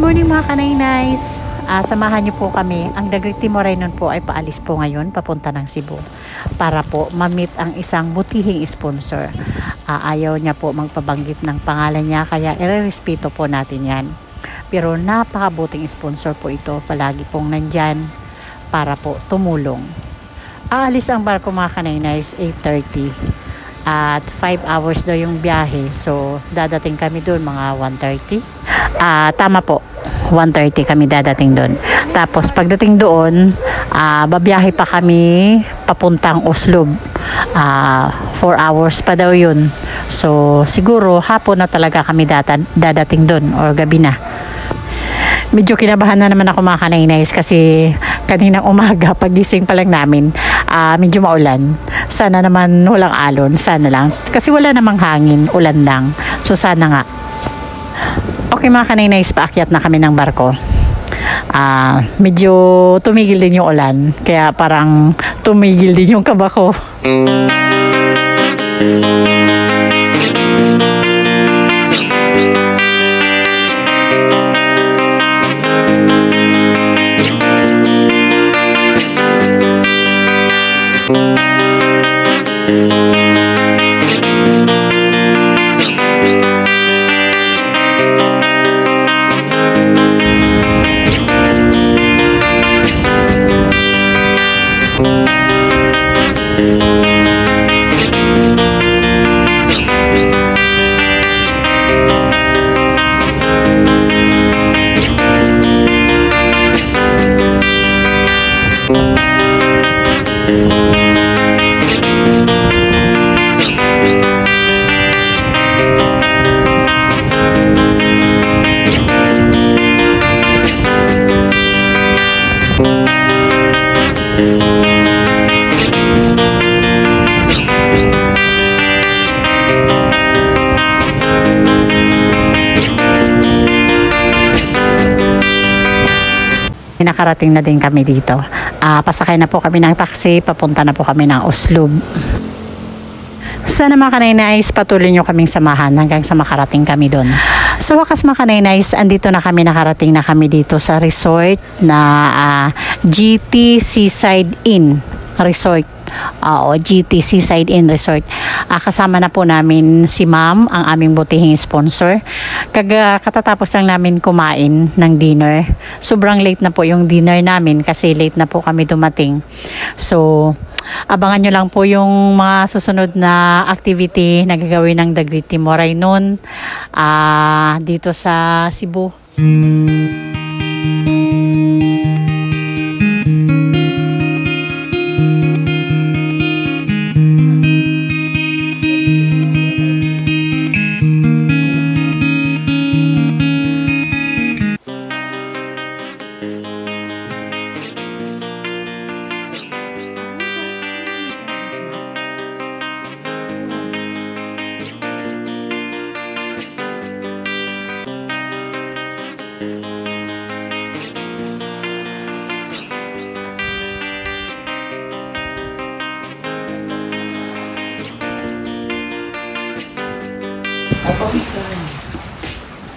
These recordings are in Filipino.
morning mga kanainays. Samahan niyo po kami. Ang Dagriti Moraynon po ay paalis po ngayon papunta ng Cebu para po ma-meet ang isang butihing sponsor. Ayaw niya po magpabanggit ng pangalan niya kaya irerespeto po natin yan. Pero napakabuting sponsor po ito. Palagi pong nandyan para po tumulong. Aalis ang barko mga kanainays 8:30. At 5 hours daw yung biyahe. So, dadating kami doon mga 1:30. Tama po. 1:30 kami dadating doon. Tapos, pagdating doon, babiyahe pa kami papuntang Oslob. 4 hours pa daw yun. So, siguro hapon na talaga kami dadating doon or gabi na. Medyo kinabahan na naman ako mga kanainays kasi kaninang umaga pagising pa lang namin medyo maulan. Sana naman walang alon, sana lang. Kasi wala namang hangin, ulan lang. So sana nga. Okay mga kanainays, paakyat na kami ng barko. Medyo tumigil din yung ulan. Kaya parang tumigil din yung kaba ko. Nakarating na din kami dito. Pasakay na po kami ng taxi, papunta na po kami ng Oslob. Sana mga kanainays, patuloy nyo kaming samahan hanggang sa makarating kami doon. Sa wakas mga kanainays, andito na kami, nakarating na kami dito sa resort na GT Seaside Inn Resort. O GT Seaside Inn Resort. Kasama na po namin si ma'am, ang aming butihing sponsor. Katatapos lang namin kumain ng dinner. Sobrang late na po yung dinner namin kasi late na po kami dumating. So, abangan nyo lang po yung mga susunod na activity na gagawin ng Dagriti Moraynon dito sa Cebu.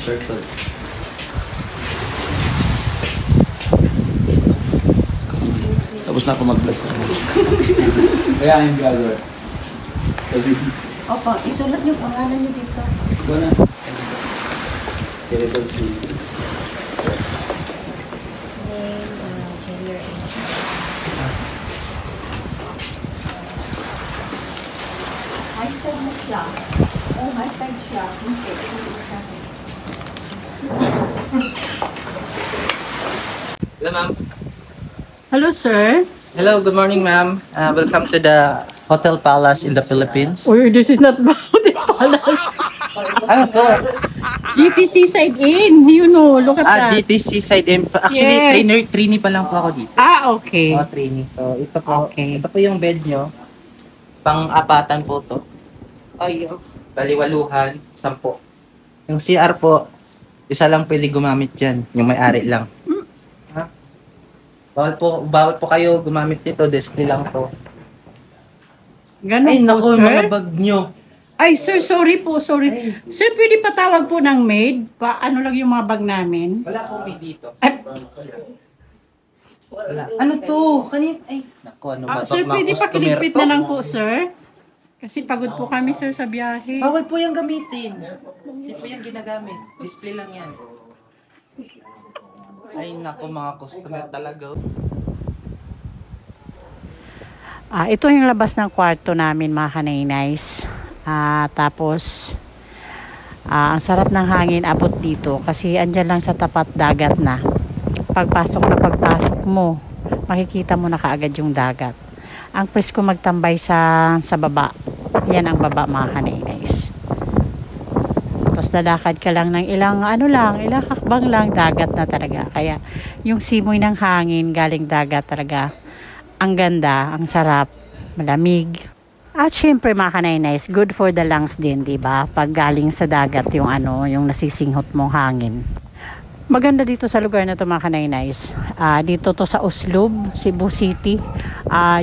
Circle. Tapos na ako mag-vlog sa kanila. Kaya I'm vlogger. Opo, isulat niyo pangalan niyo dito. Ito na. Cerebral sleep. Hashtag mo siya. Hashtag siya. Hello, ma'am. Hello, sir. Hello, good morning, ma'am. Welcome to the Hotel Palace in the Philippines. Oh, this is not about the palace. Ano to? GTC Side Inn. You know, look at that. GTC Side M. Actually, Yes. trainee pa lang po ako dito. Okay. Trainee. So, ito po. Okay. Ito po yung bed nyo. Pang-apatan po to. Ayun. Baliwaluhan, 10. Yung CR po, isa lang pwede gumamit dyan. Yung may-ari lang. Ha? Bawal po kayo gumamit nito. Display lang to. Ganun Ay, po, naku, sir. mga bag nyo. Ay, sir, sorry po, sorry. Sir, pwede patawag po ng maid? Ano lang yung mga bag namin? Wala po may dito. Ay, Wala. Ano to? Ay, naku, ano ba? sir, Mga pwede customer pakiligpit to? na lang po, sir. Kasi pagod po kami, sir, sa biyahe. Bawal po yung gamitin. Hindi po yung ginagamit. Display lang yan. Ay, naku, mga customer talaga. Ito yung labas ng kwarto namin, mga kanay-nice. Tapos, ang sarap ng hangin abot dito kasi andyan lang sa tapat dagat na. Pagpasok mo, makikita mo na kaagad yung dagat. Ang presko magtambay sa baba. Yan ang baba, mga kanay-nice. Tapos lalakad ka lang ng ilang hakbang lang, dagat na talaga. Kaya yung simoy ng hangin galing dagat talaga, ang ganda, ang sarap, malamig. At syempre, mga kanay-nice, good for the lungs din, di ba? Pag galing sa dagat yung yung nasisinghot mong hangin. Maganda dito sa lugar na to, mga kanay-nice. Dito to sa Uslob, Cebu City,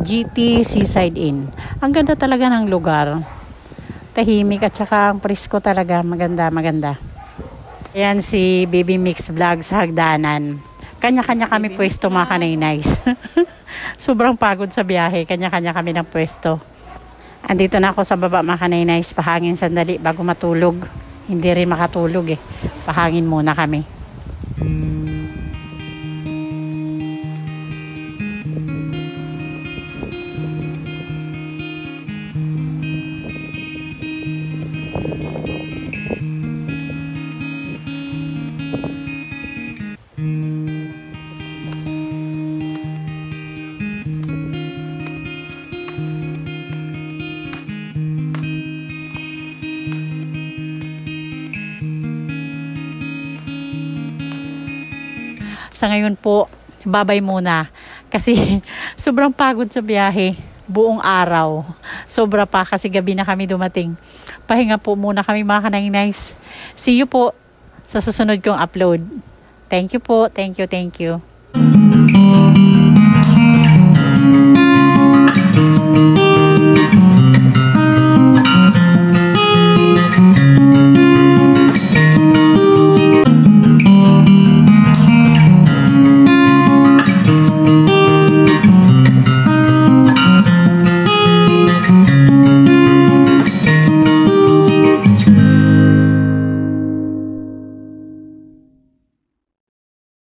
GT Seaside Inn. Ang ganda talaga ng lugar. Tahimik at saka ang presko talaga, maganda. Ayan si Baby Mix Vlog sa hagdanan. Kanya-kanya kami pwesto, mga kanay-nice. Sobrang pagod sa biyahe, kanya-kanya kami ng pwesto. Andito na ako sa baba, mga kanay-nice. Pahangin sandali bago matulog. Hindi rin makatulog eh. Pahangin muna kami. Sa ngayon po, babay muna kasi sobrang pagod sa biyahe, buong araw. Sobra pa kasi gabi na kami dumating. Pahinga po muna kami, mga kanay-nice. See you po sa susunod kong upload. Thank you po. Thank you.